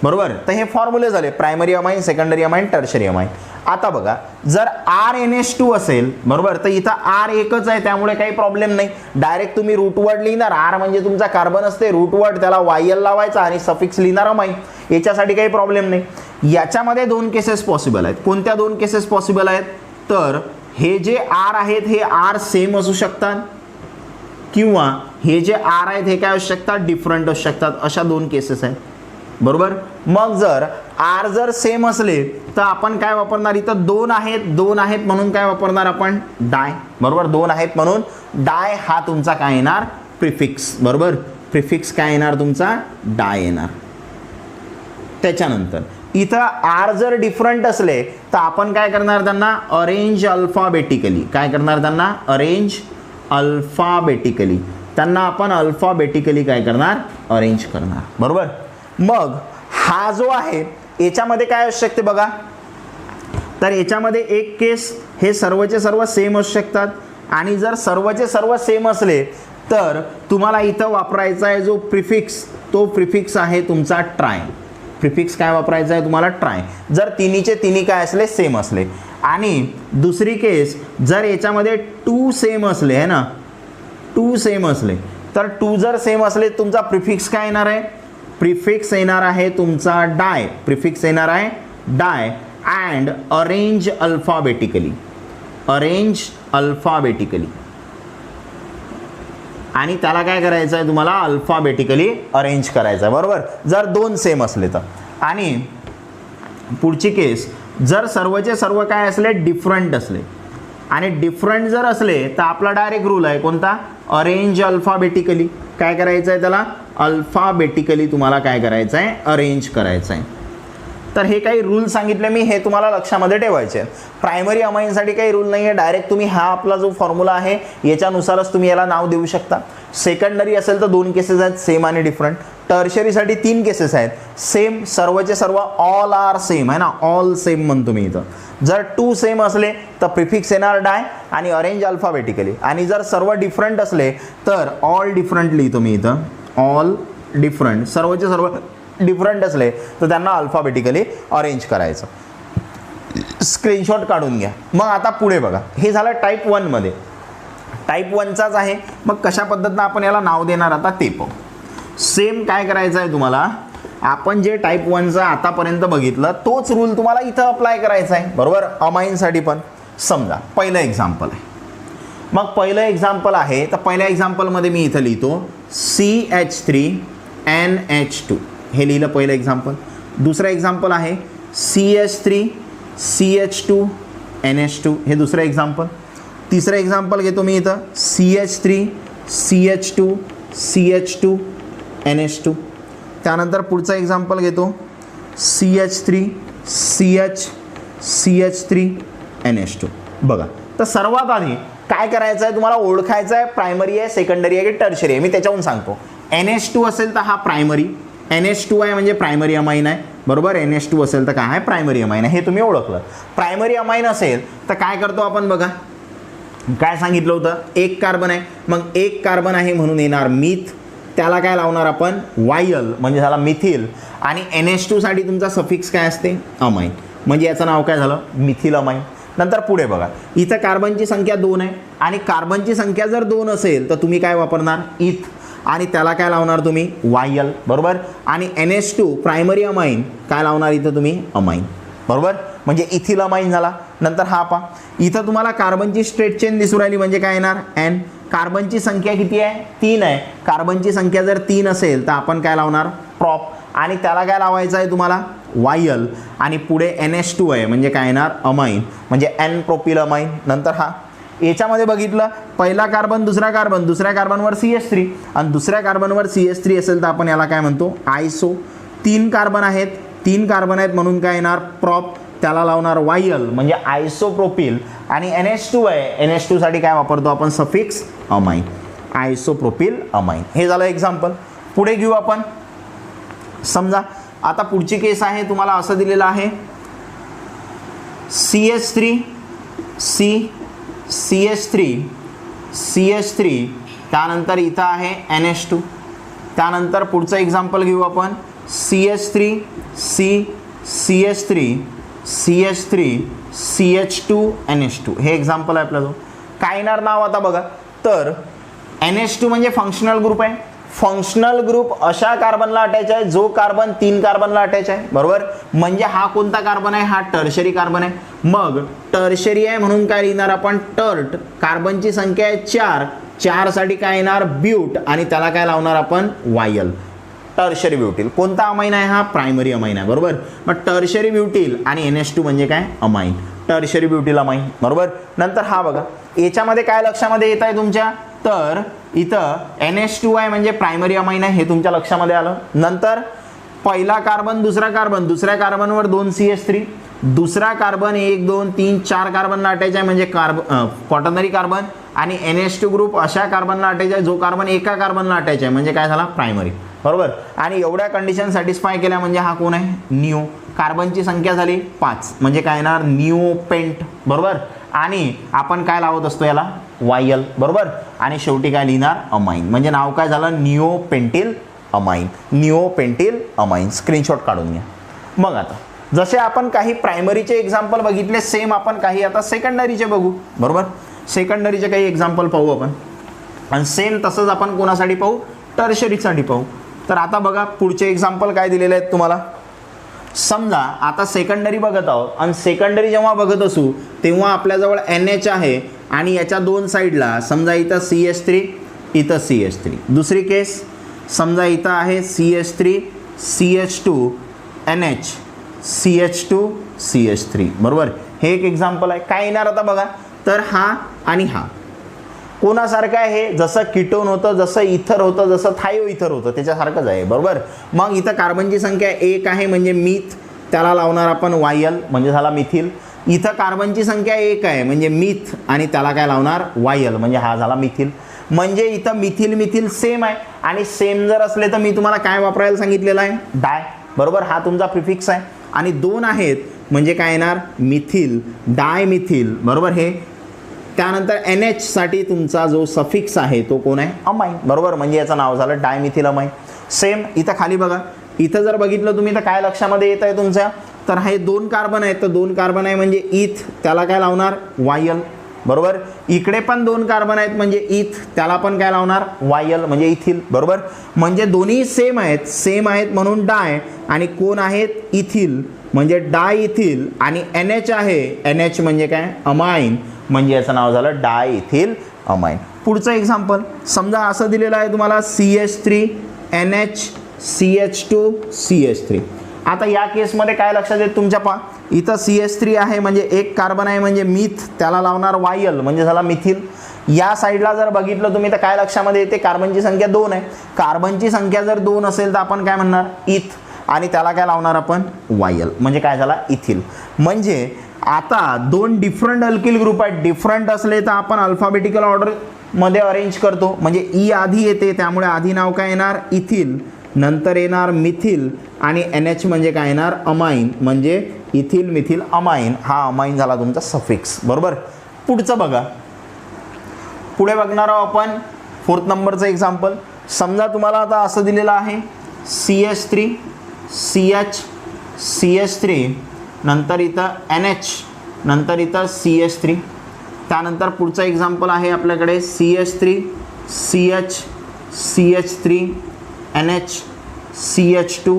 A: बरोबर. तर हे फॉर्म्युले झाले primary amine, secondary amine, tertiary amine. आता बघा जर RNH2 असेल बरोबर तर इथं R एकच आहे त्यामुळे काही प्रॉब्लेम नाही. डायरेक्ट तुम्ही रूट वर्ड लिहिणार. R म्हणजे तुमचा कार्बन असते, रूट वर्ड त्याला YL लावायचा आणि सफिक्स लिहिणार अमाइन. याच्यासाठी काही प्रॉब्लेम नाही. याच्यामध्ये दोन केसेस पॉसिबल आहेत. कोणत्या दोन केसेस पॉसिबल आहेत तर हे जे R आहेत हे R सेम असू शकतात किंवा हे जे R आहेत हे काय असू शकतात डिफरंट असू शकतात. अशा दोन केसेस आहेत. बरोबर. मग जर R जर सेम असले तर आपण काय वापरणार इथं दोन आहेत म्हणून काय वापरणार आपण डाय. बरोबर. दोन आहेत म्हणून डाय हा तुमचा काय येणार प्रिफिक्स. बरोबर. प्रिफिक्स काय येणार तुमचा डाय येणार. त्याच्यानंतर इथं R जर डिफरंट असले तर आपण काय करणार त्यांना अरेंज अल्फाबेटिकली. काय करणार त्यांना अरेंज अल्फाबेटिकली. त्यांना आपण अल्फाबेटिकली काय करणार अरेंज करणार. बरोबर. मग हा जो आहे याच्यामध्ये काय असू शकते बघा तर याच्यामध्ये एक केस हे सर्वचे सर्व सेम असू शकतात आणि जर सर्वचे सर्व सेम असले तर तुम्हाला इथं वापरायचा आहे जो प्रिफिक्स तो प्रिफिक्स आहे तुमचा ट्राय. प्रिफिक्स काय वापरायचा आहे तुम्हाला ट्राय. जर तिन्हीचे तिन्ही काय असले सेम असले. आणि दुसरी केस जर याच्यामध्ये टू सेम असले आहे ना, टू सेम असले तर टू जर सेम असले तुमचा प्रिफिक्स काय येणार आहे प्रिफिक्स येणार आहे तुमचा डाय. प्रिफिक्स येणार आहे di and arrange alphabetically. Arrange alphabetically आणि त्याला काय करायचं आहे तुम्हाला अल्फाबेटिकली अरेंज करायचं आहे. बरोबर. जर दोन सेम असले तर. आणि पुढची केस जर सर्वचे सर्व काय असले डिफरंट असले आणि डिफरंट जर असले तर आपला डायरेक्ट रूल आहे कोणता अरेंज अल्फाबेटिकली. काय करायचं आहे त्याला अल्फाबेटिकली तुम्हाला काय करायचं आहे अरेंज करायचं आहे. तर हे काही रूल सांगितले मी हे तुम्हाला लक्षामध्ये ठेवायचे आहेत. प्रायमरी अमाइनसाठी काही रूल नाही आहे. डायरेक्ट तुम्ही हा आपला जो फॉर्म्युला आहे याच्यानुसारच तुम्ही याला नाव देऊ शकता. सेकंडरी असेल तर दोन केसेस आहेत सेम आणि डिफरंट. टर्शरीसाठी तीन केसेस आहेत सेम सर्वचे सर्व ऑल आर सेम आहे ना, ऑल सेम म्हणतो मी इथं. जर टू सेम असले तर प्रिफिक्स येणार डाय आणि अरेंज अल्फाबेटिकली. आणि जर सर्व डिफरंट असले तर ऑल डिफरंट लिहितो मी इथं ऑल डिफरंट. सर्वचे सर्व डिफरंट असले तर त्यांना अल्फाबेटिकली अरेंज करायचं. स्क्रीनशॉट काढून घ्या. मग आता पुढे बघा हे झालं टाईप 1 मध्ये. टाईप 1चाच आहे. मग कशा पद्धतीनं आपण याला नाव देणार आता ते पाहू. सेम काय करायचं आहे तुम्हाला आपण जे टाईप 1चं आतापर्यंत बघितलं तोच रूल तुम्हाला इथं अप्लाय करायचा आहे. बरोबर. अमाइनसाठी पण समजा पहिलं एक्झाम्पल आहे. मग पहिलं एक्झाम्पल आहे तर पहिल्या एक्झाम्पलमध्ये मी इथं लिहितो CH3NH2 हे लिहिलं पहिलं एक्झाम्पल. दुसरं एक्झाम्पल आहे CH3CH2NH2 हे दुसरं एक्झाम्पल. तिसरं एक्झाम्पल घेतो मी इथं CH3CH2CH2NH2. त्यानंतर पुढचं एक्झाम्पल घेतो CH3CH3NH2. बघा तर सर्वात आधी काय करायचं आहे तुम्हाला ओळखायचं आहे प्रायमरी आहे सेकंडरी आहे की टर्शरी आहे. मी त्याच्याहून सांगतो. NH2 असेल तर हा प्रायमरी. NH2 आहे म्हणजे प्रायमरी अमाइन आहे. बरोबर. NH2 असेल तर काय आहे प्रायमरी अमाइन आहे. हे तुम्ही ओळखलं. प्रायमरी अमाइन असेल तर काय करतो आपण बघा काय सांगितलं होतं एक कार्बन आहे. मग एक कार्बन आहे म्हणून येणार मिथ. त्याला काय लावणार आपण YL म्हणजे झाला मिथिल. आणि NH2 साठी तुमचा सफिक्स काय असते अमाइन म्हणजे याचं नाव काय झालं मिथिल अमाइन. नंतर पुढे बघा इथं कार्बनची संख्या 2 आहे आणि कार्बनची संख्या जर 2 असेल तर तुम्ही काय वापरणार इथ आणि त्याला काय लावणार तुम्ही YL. बरोबर. आणि NH2 प्रायमरी अमाइन काय लावणार इथं तुम्ही अमाइन. बरोबर. म्हणजे इथिल अमाइन झाला. नंतर हा पा इथं तुम्हाला कार्बनची स्ट्रेट चेन दिसू राहिली म्हणजे काय येणार N. कार्बनची संख्या किती आहे 3 आहे. कार्बनची संख्या जर 3 असेल तर आपण काय लावणार प्रॉप आणि त्याला काय लावायचं आहे तुम्हाला YL आणि पुढे NH2 आहे म्हणजे काय येणार अमाइन म्हणजे N प्रोपिल अमाइन. नंतर हा याच्यामध्ये बघितलं पहिला कार्बन दुसऱ्या कार्बनवर CH3 आणि दुसऱ्या कार्बनवर CH3 असेल तर आपण याला काय म्हणतो आयसो. 3 कार्बन आहेत म्हणून काय येणार प्रॉप त्याला लावणार YL म्हणजे आयसोप्रोपिल आणि NH2 आहे NH2 साठी काय वापरतो आपण सफिक्स अमाइन आयसोप्रोपिल अमाइन. हे झालं एक्झाम्पल. पुढे घेऊ आपण. समजा आता पुढची केस आहे, तुम्हाला असं दिलेलं आहे CH3 CH3 त्यानंतर इथं आहे NH2. त्यानंतर पुढचं एक्झाम्पल घेऊ आपण CH3 CH2 NH2. हे एक्झाम्पल आहे आपल्याजवळ. काय येणार नाव आता बघा, तर NH2 म्हणजे फंक्शनल ग्रुप आहे. फंक्शनल ग्रुप अशा कार्बनला अटॅच आहे जो कार्बन 3 कार्बनला अटॅच आहे, बरोबर. म्हणजे हा कोणता कार्बन आहे, हा टर्शरी कार्बन आहे. मग टर्शरी आहे म्हणून काय लिहिणार आपण, टर्ट. कार्बनची संख्या आहे 4 साठी काय येणार, ब्यूट, आणि त्याला काय लावणार आपण, वायल. टर्शरी ब्युटील. कोणता अमाइन आहे, हा प्रायमरी अमाइन आहे, बरोबर. मग टर्शरी ब्युटील आणि NH2 म्हणजे काय, अमाइन. टर्शरी ब्युटील अमाइन, बरोबर. नंतर हा बघा, याच्यामध्ये काय लक्षामध्ये येत आहे तुमच्या, तर इथं NH2 आहे म्हणजे प्रायमरी अमाइन आहे, हे तुमच्या लक्षामध्ये आलं. नंतर पहिला कार्बन दुसऱ्या कार्बनवर 2 CH3, दुसरा कार्बन 1 2 3 4 कार्बनला अटॅच आहे म्हणजे क्वाटर्नरी कार्बन, आणि NH2 ग्रुप अशा कार्बनला अटॅच आहे जो कार्बन एका कार्बनला अटॅच आहे म्हणजे काय झाला, प्रायमरी, बरोबर. आणि एवढ्या कंडिशन सॅटिस्फाय केल्या म्हणजे हा कोण आहे, निओ. कार्बनची संख्या झाली 5 म्हणजे काय येणार, निओ पेंट, बरोबर. आणि आपण काय लावत असतो याला, वायल, बरोबर. आणि शेवटी काय लिहिणार, अमाइन. म्हणजे नाव काय झालं, neo pentyl amine. Neo pentyl amine. Screenshot काढून घ्या. मग आता जसे आपण काही प्रायमरीचे एक्झाम्पल बघितले, सेम आपण काही आता सेकंडरीचे बघू, बरोबर. सेकंडरीचे काही एक्झाम्पल पाहू आपण, आणि सेम तसंच आपण कोणासाठी पाहू, टर्शरीसाठी पाहू. तर आता बघा पुढचे एक्झाम्पल काय दिलेले आहेत तुम्हाला. समजा आता सेकंडरी बघत आहोत, आणि सेकंडरी जेव्हा बघत असू तेव्हा आपल्याजवळ NH आहे, आणि याच्या दोन साईडला समजा इथं CH3 इथं CH3. दुसरी केस समजा इथं आहे CH3 CH2 NH CH2 CH3, बरोबर. हे एक एक्झाम्पल आहे. काय येणार आता बघा, तर हा आणि हा कोणासारखं आहे, जसं कीटोन होतं, जसं इथर होतं, जसं थायो इथर होतं त्याच्यासारखंच आहे, बरोबर. मग इथं कार्बनची संख्या 1 आहे म्हणजे मिथ, त्याला लावणार आपण वायल म्हणजे झाला मिथिल. इथं कार्बनची संख्या 1 आहे म्हणजे मिथ, आणि त्याला काय लावणार, वायल म्हणजे हा झाला मिथिल. म्हणजे इथं मिथिल सेम आहे, आणि सेम जर असले तर मी तुम्हाला काय वापरायला सांगितलेलं आहे, डाय, बरोबर. हा तुमचा प्रिफिक्स आहे. आणि 2 आहेत म्हणजे काय येणार, मिथिल, डाय मिथिल, बरोबर. हे त्यानंतर NH साठी तुमचा जो सफिक्स आहे तो कोण आहे, अमाइन, बरोबर. म्हणजे याचं नाव झालं डायमिथिल अमाइन. सेम इथं खाली बघा, इथं जर बघितलं तुम्ही तर काय लक्षामध्ये येत आहे तुमच्या, तर हे 2 कार्बन आहेत, तर 2 कार्बन आहे म्हणजे इथ, त्याला काय लावणार, वायल, बरोबर. इकडे पण 2 कार्बन आहेत म्हणजे इथ, त्याला पण काय लावणार, वायल म्हणजे इथिल, बरोबर. म्हणजे दोन्ही सेम आहेत म्हणून डाय, आणि कोण आहेत, इथिल म्हणजे डाय इथिल, आणि NH आहे, NH म्हणजे काय, अमाइन, म्हणजे याचं नाव झालं डाय इथिल अमाइन. पुढचं एक्झाम्पल समजा असं दिलेलं आहे तुम्हाला CH3 NH CH2 CH3. आता या केसमध्ये काय लक्षात येत तुमच्या, पहा इथं CH3 आहे म्हणजे एक कार्बन आहे म्हणजे मिथ, त्याला लावणार वायल म्हणजे झाला मिथिल. या साईडला जर बघितलं तुम्ही तर काय लक्षामध्ये येते, कार्बनची संख्या 2 आहे. कार्बनची संख्या जर 2 असेल तर आपण काय म्हणणार, इथ, आणि त्याला काय लावणार आपण, वायल म्हणजे काय झाला, इथिल. म्हणजे आता 2 डिफरंट अल्किल ग्रुप आहेत. डिफरंट असले तर आपण अल्फाबेटिकल ऑर्डर मध्ये अरेंज करतो, म्हणजे ई आधी येते त्यामुळे आधी नाव काय येणार, इथिल, नंतर येणार मिथिल, आणि NH म्हणजे काय येणार, अमाइन, म्हणजे इथिल मिथिल अमाइन. हा अमाइन झाला तुमचा सफिक्स, बरोबर. पुढचं बघा, पुढे बघणार आहोत आपण 4th नंबरचं एक्झाम्पल. समजा तुम्हाला आता असं दिलेलं आहे CH3 CH3 नंतर इथं NH, नंतर इथं CH3. त्यानंतर पुढचं एक्झाम्पल आहे आपल्याकडे CH3 CH3 NH CH2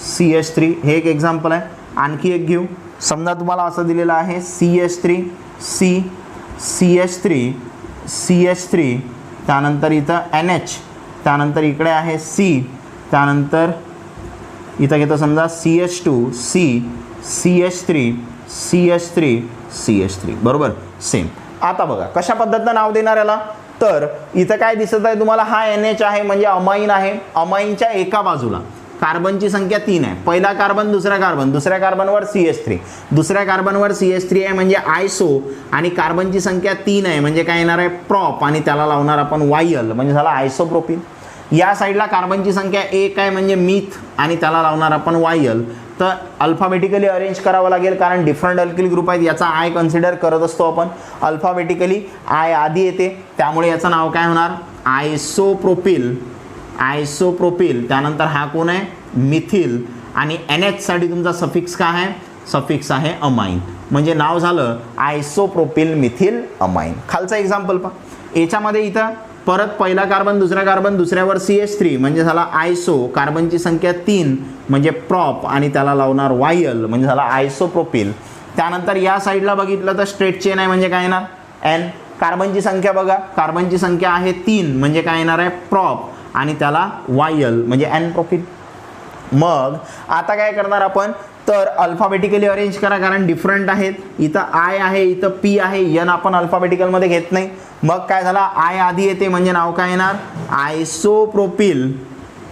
A: CH3. हे एक एक्झाम्पल आहे. आणखी एक घेऊ. समजा तुम्हाला असं दिलेलं आहे CH3 CH3 त्यानंतर इथं NH, त्यानंतर इकडे आहे C, त्यानंतर इथं घेतो समजा CH2 CH3 बरोबर. सेम. आता बघा कशा पद्धतीनं नाव देणार याला, तर इथं काय दिसत आहे तुम्हाला, हा NH आहे म्हणजे अमाइन आहे. अमाइनच्या एका बाजूला कार्बनची संख्या 3 आहे. पहिला कार्बन, दुसरा कार्बनवर CH3, दुसऱ्या कार्बनवर CH3 आहे म्हणजे आयसो, आणि कार्बनची संख्या 3 आहे म्हणजे काय येणार आहे, प्रॉप, आणि त्याला लावणार आपण वायल म्हणजे झाला आयसोप्रोपिन. या साईडला कार्बनची संख्या 1 आहे म्हणजे मिथ आणि त्याला लावणार आपण वायल. तर अल्फाबेटिकली अरेंज करावं लागेल कारण डिफरंट अल्किल ग्रुप आहेत. याचा आय कन्सिडर करत असतो आपण. अल्फाबेटिकली आय आधी येते त्यामुळे याचं नाव काय होणार आयसोप्रोपिल. आयसोप्रोपिल. त्यानंतर हा कोण आहे मिथिल आणि NH साठी तुमचा सफिक्स काय आहे सफिक्स आहे अमाइन. म्हणजे नाव झालं आयसोप्रोपिल मिथिल अमाइन. खालचा एक्झाम्पल पहा. याच्यामध्ये इथं परत पहिला कार्बन दुसरा कार्बन दुसऱ्यावर CH3 म्हणजे झाला आयसो. कार्बनची संख्या 3 म्हणजे प्रॉप आणि त्याला लावणार वायल म्हणजे झाला आयसोप्रोपिल. त्यानंतर या साईडला बघितलं तर स्ट्रेट चेन आहे म्हणजे काय येणार N. कार्बनची संख्या बघा कार्बनची संख्या आहे 3 म्हणजे काय येणार आहे प्रॉप आणि त्याला वायल म्हणजे N प्रोपिल. मग आता काय करणार आपण तर अल्फाबेटिकली अरेंज करा कारण डिफरंट आहेत. इथं आय आहे इथं पी आहे N आपण अल्फाबेटिकलमध्ये घेत नाही. मग काय झाला आय आधी येते म्हणजे नाव काय येणार आयसोप्रोपिल.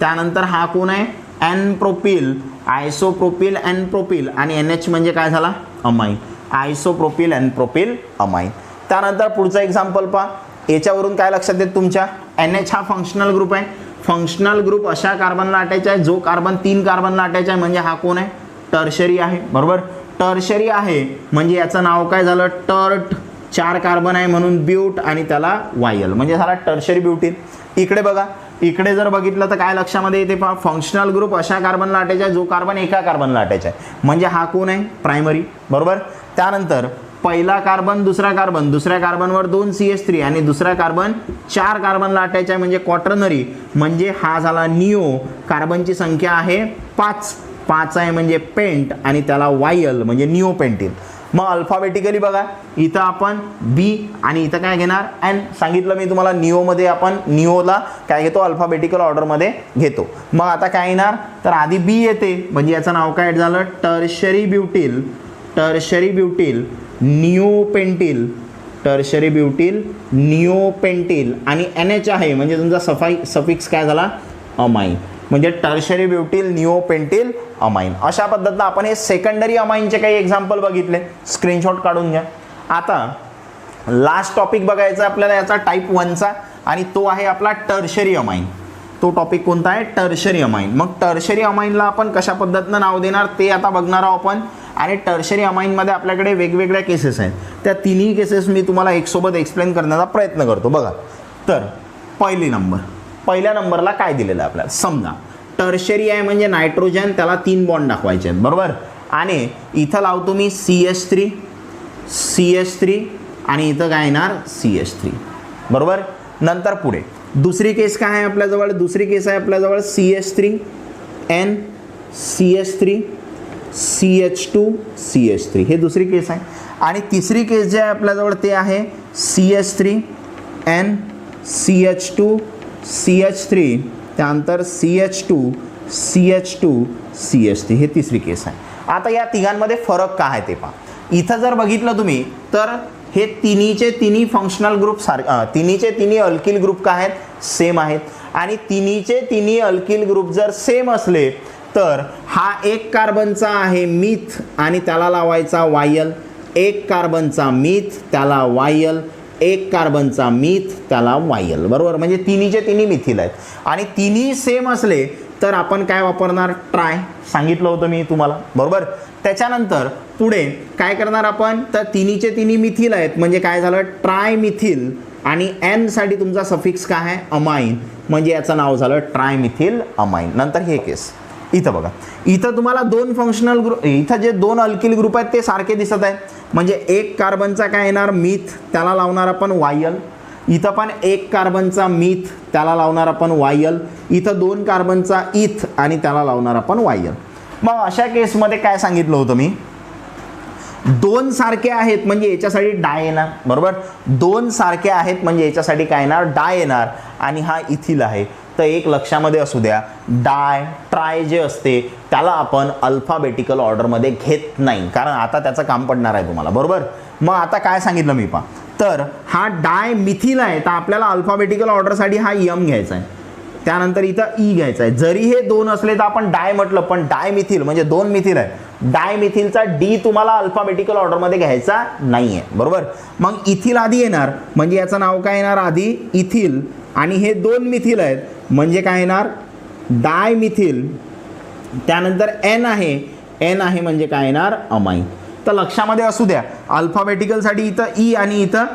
A: त्यानंतर हा कोण आहे N propyl. Isopropyl N propyl आणि NH म्हणजे काय झाला amine. Isopropyl N propyl amine. त्यानंतर पुढचं एक्झाम्पल पहा. याच्यावरून काय लक्षात येत तुमच्या NH हा फंक्शनल ग्रुप आहे. फंक्शनल ग्रुप अशा कार्बनला अटॅच आहे जो कार्बन 3 कार्बनला अटॅच आहे म्हणजे हा कोण आहे टर्शरी आहे. बरोबर टर्शरी आहे म्हणजे याचं नाव काय झालं टर्ट. 4 कार्बन आहे म्हणून ब्यूट आणि त्याला वायल म्हणजे झाला टर्शरी ब्युटीन. इकडे बघा इकडे जर बघितलं तर काय लक्षामध्ये येते पहा फंक्शनल ग्रुप अशा कार्बनला अटॅच आहे जो कार्बन एका कार्बनला अटॅच आहे म्हणजे हा कोण आहे प्रायमरी. बरोबर. त्यानंतर पहिला कार्बन दुसऱ्या कार्बनवर 2 CH3 आणि दुसरा कार्बन 4 कार्बनला अटॅच आहे म्हणजे क्वाटर्नरी म्हणजे हा झाला निओ. कार्बनची संख्या आहे 5 आहे म्हणजे पेंट आणि त्याला वायल म्हणजे निओ पेंटिन. मग अल्फाबेटिकली बघा इथं आपण B आणि इथं काय घेणार N. सांगितलं मी तुम्हाला निओमध्ये आपण निओला काय घेतो अल्फाबेटिकल ऑर्डरमध्ये घेतो. मग आता काय येणार तर आधी B येते म्हणजे याचं नाव काय झालं टर्शरी ब्युटिल. टर्शरी ब्युटिल निओपेंटिल. टर्शरी ब्युटिल निओपेंटिल आणि NH आहे म्हणजे तुमचा सफिक्स काय झाला अमाइन म्हणजे टर्शरी ब्युटिल निओपेंटिल अमाइन. अशा पद्धतीनं आपण हे सेकंडरी अमाइनचे काही एक्झाम्पल बघितले. स्क्रीनशॉट काढून घ्या. आता लास्ट टॉपिक बघायचा आपल्याला याचा टाईप 1चा आणि तो आहे आपला टर्शरी अमाइन. तो टॉपिक कोणता आहे टर्शरी अमाइन. मग टर्शरी अमाइनला आपण कशा पद्धतीनं नाव देणार ते आता बघणार आहोत आपण. आणि टर्शरी अमाइनमध्ये आपल्याकडे वेगवेगळ्या केसेस आहेत. त्या तिन्ही केसेस मी तुम्हाला एकसोबत एक्सप्लेन करण्याचा प्रयत्न करतो. बघा तर पहिल्या नंबरला काय दिलेलं आहे आपल्याला समजा टर्शरी आहे म्हणजे नायट्रोजन त्याला 3 बॉन्ड दाखवायचे आहेत. बरोबर. आणि इथं लावतो मी CH3 आणि इथं काय येणार CH3. बरोबर. नंतर पुढे दुसरी केस काय आहे आपल्याजवळ दुसरी केस आहे आपल्याजवळ CH3 N CH3 CH2 CH3 हे दुसरी केस आहे. आणि तिसरी केस जे आहे आपल्याजवळ ते आहे CH3 N CH2 CH3 त्यानंतर CH2 CH3 हे तिसरी केस आहे. आता या तिघांमध्ये फरक काय आहे ते पहा. इथं जर बघितलं तुम्ही तर हे तिन्ही फंक्शनल ग्रुप तिन्ही अल्किल ग्रुप काय आहेत सेम आहेत. आणि तिन्ही अल्किल ग्रुप जर सेम असले तर हा 1 कार्बनचा आहे मिथ आणि त्याला लावायचा वायल. 1 कार्बनचा मिथ त्याला वायल. 1 कार्बनचा मिथ त्याला वायल. बरोबर. म्हणजे तिन्ही मिथिल आहेत. आणि तिन्ही सेम असले तर आपण काय वापरणार ट्राय. सांगितलं होतं मी तुम्हाला. बरोबर. त्याच्यानंतर पुढे काय करणार आपण तर तिन्ही मिथिल आहेत म्हणजे काय झालं ट्राय मिथिल आणि N साठी तुमचा सफिक्स काय आहे अमाइन म्हणजे याचं नाव झालं ट्राय मिथिल अमाइन. नंतर हे केस इथं बघा इथं तुम्हाला 2 फंक्शनल ग्रुप इथं जे 2 अल्किल ग्रुप आहेत ते सारखे दिसत आहेत म्हणजे 1 कार्बनचा काय येणार मिथ त्याला लावणार आपण वायल. इथं पण 1 कार्बनचा मिथ त्याला लावणार आपण वायल. इथं 2 कार्बनचा इथ आणि त्याला लावणार आपण वायल. मग अशा केसमध्ये काय सांगितलं होतं मी 2 सारखे आहेत म्हणजे याच्यासाठी डाय येणार. बरोबर. 2 सारखे आहेत म्हणजे याच्यासाठी काय येणार डाय येणार. आणि हा इथिल आहे तर एक लक्षामध्ये असू द्या डाय ट्राय जे असते त्याला आपण अल्फाबेटिकल ऑर्डरमध्ये घेत नाही कारण आता त्याचं काम पडणार आहे तुम्हाला. बरोबर. मग आता काय सांगितलं मी पहा तर हा डाय मिथिल आहे तर आपल्याला अल्फाबेटिकल ऑर्डरसाठी हा M घ्यायचा आहे. त्यानंतर इथं E घ्यायचा आहे. जरी हे 2 असले तर आपण डाय म्हटलं पण डाय मिथिल म्हणजे 2 मिथिल आहे. डाय मिथिलचा D तुम्हाला अल्फाबेटिकल ऑर्डरमध्ये घ्यायचा नाहीये. बरोबर. मग इथिल आधी येणार म्हणजे याचं नाव काय येणार आधी इथिल आणि हे 2 मिथिल आहेत म्हणजे काय येणार डायमिथिल, त्यानंतर एन आहे म्हणजे काय येणार अमाइन. तर लक्षामध्ये असू द्या अल्फाबेटिकलसाठी इथं ई आणि इथं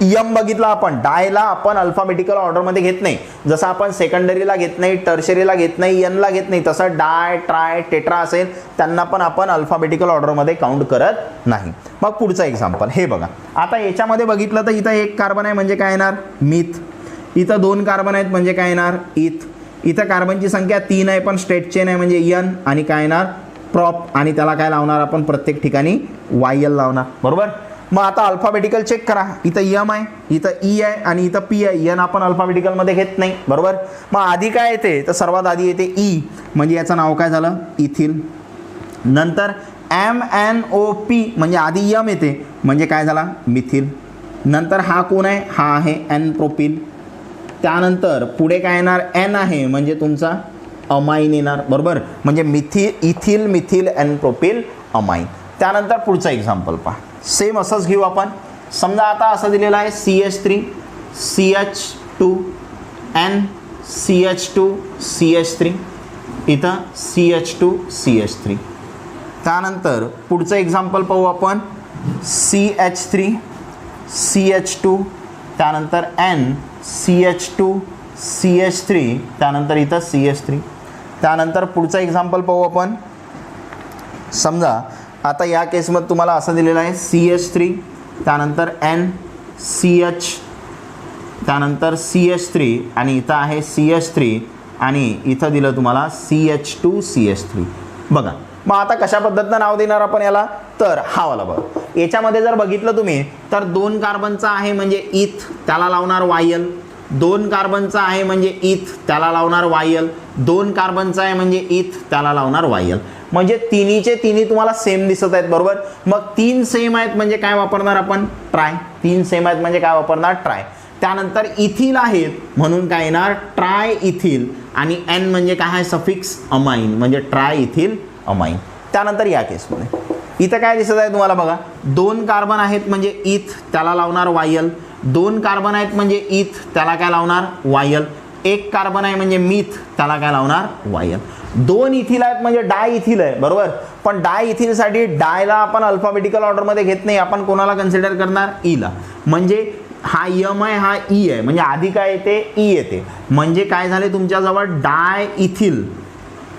A: यम बघितला आपण. डायला आपण अल्फाबेटिकल ऑर्डरमध्ये घेत नाही, जसं आपण सेकंडरीला घेत नाही, टर्शरीला घेत नाही, एनला घेत नाही, तसं डाय ट्राय टेट्रा असेल त्यांना पण आपण अल्फाबेटिकल ऑर्डरमध्ये काउंट करत नाही. मग पुढचं एक्झाम्पल हे बघा. आता याच्यामध्ये बघितलं तर इथं एक कार्बन आहे म्हणजे काय येणार मिथ, इथं 2 कार्बन आहेत म्हणजे काय येणार इथ, इथं कार्बनची संख्या 3 आहे पण स्ट्रेट चेन आहे म्हणजे यन, आणि काय येणार प्रॉप, आणि त्याला काय लावणार आपण प्रत्येक ठिकाणी वायल लावणार. बरोबर. मग आता अल्फाबेटिकल चेक करा. इथं यम आहे, इथं ई आहे आणि इथं पी आहे. यन आपण अल्फाबेटिकलमध्ये घेत नाही. बरोबर. मग आधी काय येते तर सर्वात आधी येते ई, म्हणजे याचं नाव काय झालं इथिल. नंतर MnO_P म्हणजे आधी यम येते म्हणजे काय झाला मिथिल. नंतर हा कोण आहे हा आहे एन प्रोपिल. त्यानंतर पुढे काय येणार एन आहे म्हणजे तुमचा अमाइन येणार. बरोबर. म्हणजे ethyl methyl N propyl amine. त्यानंतर पुढचं एक्झाम्पल पहा. सेम असंच घेऊ आपण. समजा आता असं दिलेलं आहे CH3 CH2 N CH2 CH3, इथं CH2 CH3. त्यानंतर पुढचं एक्झाम्पल पाहू आपण. CH3 CH2, त्यानंतर N CH2 CH3, त्यानंतर इथं CH3. त्यानंतर पुढचं एक्झाम्पल पाहू आपण. समजा आता या केसमध्ये तुम्हाला असं दिलेलं आहे CH3, त्यानंतर N CH, त्यानंतर CH3 आणि इथं आहे CH3 आणि इथं दिलं तुम्हाला CH2 CH3. बघा. मग आता कशा पद्धतीनं नाव देणार आपण याला तर हा वाला बघा. याच्यामध्ये जर बघितलं तुम्ही तर 2 कार्बनचा आहे म्हणजे इथ, त्याला लावणार वायल. 2 कार्बनचा आहे म्हणजे इथ, त्याला लावणार वायल. 2 कार्बनचा आहे म्हणजे इथ, त्याला लावणार वायल. म्हणजे तिन्हीचे तिन्ही तुम्हाला सेम दिसत आहेत. बरोबर. मग 3 सेम आहेत म्हणजे काय वापरणार आपण ट्राय. 3 सेम आहेत म्हणजे काय वापरणार ट्राय. त्यानंतर इथिल आहेत म्हणून काय येणार ट्राय इथिल, आणि एन म्हणजे काय आहे सफिक्स अमाइन म्हणजे ट्राय इथिल अमाइन. त्यानंतर या केसमध्ये इथं काय दिसत आहे तुम्हाला बघा. 2 कार्बन आहेत म्हणजे इथ, त्याला लावणार वायल. 2 कार्बन आहेत म्हणजे इथ, त्याला काय लावणार वायल. 1 कार्बन आहे म्हणजे मिथ, त्याला काय लावणार वायल. 2 इथिल आहेत म्हणजे डाय इथिल आहे. बरोबर. पण डाय इथिलसाठी डायला आपण अल्फाबेटिकल ऑर्डरमध्ये घेत नाही, आपण कोणाला कन्सिडर करणार ईला. म्हणजे हा यम आहे हा ई आहे म्हणजे आधी काय येते ई येते. म्हणजे काय झाले तुमच्याजवळ डाय इथिल,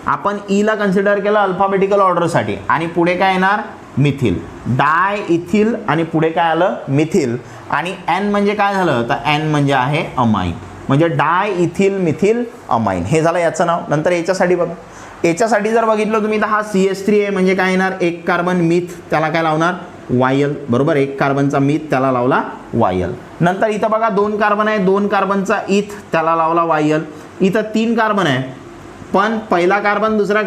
A: आपण ईला कन्सिडर केलं अल्फाबेटिकल ऑर्डरसाठी, आणि पुढे काय येणार मिथिल. डाय इथिल आणि पुढे काय आलं मिथिल, आणि एन म्हणजे काय झालं तर एन म्हणजे आहे अमाइन म्हणजे डाय इथिल मिथिल अमाइन. हे झालं याचं नाव. नंतर याच्यासाठी बघा. याच्यासाठी जर बघितलं तुम्ही तर हा CH3 आहे म्हणजे काय येणार 1 कार्बन मिथ, त्याला काय लावणार वायल. बरोबर. 1 कार्बनचा मिथ, त्याला लावला वायल. नंतर इथं बघा 2 कार्बन आहे, 2 कार्बनचा इथ, त्याला लावला वायल. इथं 3 कार्बन आहे पण पहिला कार्बन दुसऱ्या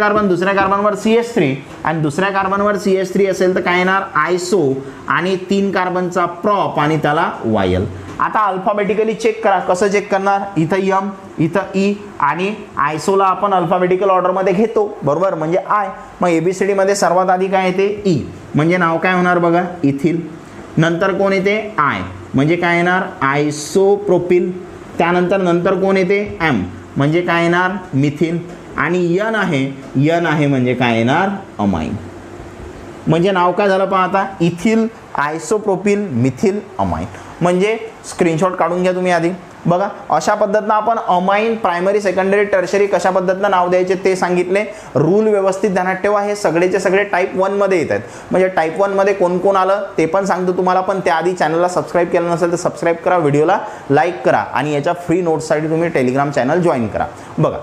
A: कार्बनवर CH3 आणि दुसऱ्या कार्बनवर CH3 असेल तर काय येणार आयसो, आणि 3 कार्बनचा प्रॉप आणि त्याला वायल. आता अल्फाबेटिकली चेक करा. कसं चेक करणार. इथं यम, इथं ई, आणि आयसोला आपण अल्फाबेटिकल ऑर्डरमध्ये घेतो. बरोबर. म्हणजे आय. मग ABCD मध्ये सर्वात आधी काय येते ई, म्हणजे नाव काय होणार बघा इथिल. नंतर कोण येते आय म्हणजे काय येणार आयसोप्रोपिल. त्यानंतर कोण येते एम म्हणजे काय येणार मिथिल, आणि यन आहे म्हणजे काय येणार अमाइन. म्हणजे नाव काय झालं पहा आता इथिल आयसोप्रोपिल मिथिल अमाइन. म्हणजे स्क्रीनशॉट काढून घ्या तुम्ही आधी. बघा अशा पद्धतीनं आपण अमाइन प्रायमरी सेकंडरी टर्शरी कशा पद्धतीनं नाव द्यायचे ते सांगितले. रूल व्यवस्थित ध्यानात ठेवा. हे सगळेचे सगळे टाईप 1 मध्ये येत आहेत. म्हणजे टाईप 1 मध्ये कोण कोण आलं ते पण सांगतो तुम्हाला. पण त्याआधी चॅनलला सबस्क्राईब केलं नसेल तर सबस्क्राईब करा, व्हिडिओला लाईक करा, आणि याच्या फ्री नोट्ससाठी तुम्ही टेलिग्राम चॅनल जॉईन करा. बघा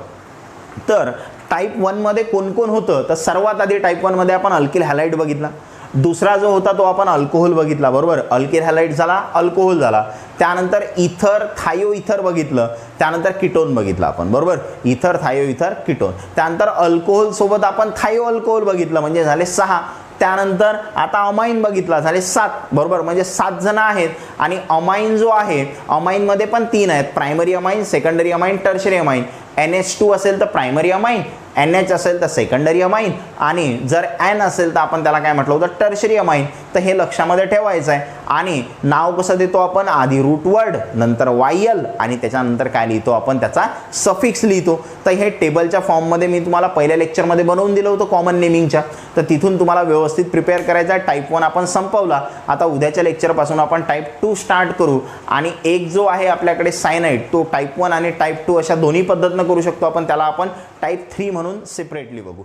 A: तर टाईप 1 मध्ये कोण कोण होतं तर सर्वात आधी टाईप 1 मध्ये आपण अल्किल हॅलाइड बघितला. दुसरा जो होता तो आपण अल्कोहोल बघितला. बरोबर. अल्किल हॅलाइड झाला, अल्कोहोल झाला. त्यानंतर इथर थायो इथर बघितलं. त्यानंतर कीटोन बघितलं आपण. बरोबर. इथर थायो इथर कीटोन. त्यानंतर अल्कोहोल सोबत आपण थायो अल्कोहोल बघितलं म्हणजे झाले 6. त्यानंतर आता अमाइन बघितला झाले 7. बरोबर. म्हणजे 7 जण आहेत. आणि अमाइन जो आहे अमाइनमध्ये पण 3 आहेत. Primary amine, secondary amine, tertiary amine. NH2 असेल तर प्रायमरी अमाइन, NH असेल तर सेकंडरी अमाइन आणि जर N असेल तर आपण त्याला काय म्हटलं होतं टर्शरी अमाइन. तर हे लक्षामध्ये ठेवायचं आहे. आणि नाव कसं देतो आपण आधी रूट वर्ड नंतर YL आणि त्याच्यानंतर काय लिहितो आपण त्याचा सफिक्स लिहितो. तर हे टेबलच्या फॉर्ममध्ये मी तुम्हाला पहिल्या लेक्चरमध्ये बनवून दिलं होतं कॉमन नेमिंगच्या. तर तिथून तुम्हाला व्यवस्थित प्रिपेअर करायचा आहे. टाईप 1 आपण संपवला. आता उद्याच्या लेक्चरपासून आपण टाईप 2 स्टार्ट करू. आणि एक जो आहे आपल्याकडे सायनाइड तो टाईप 1 आणि टाईप 2 अशा दोन्ही पद्धतीनं करू शकतो आपण. त्याला आपण टाईप 3 म्हणून सेपरेटली बघू.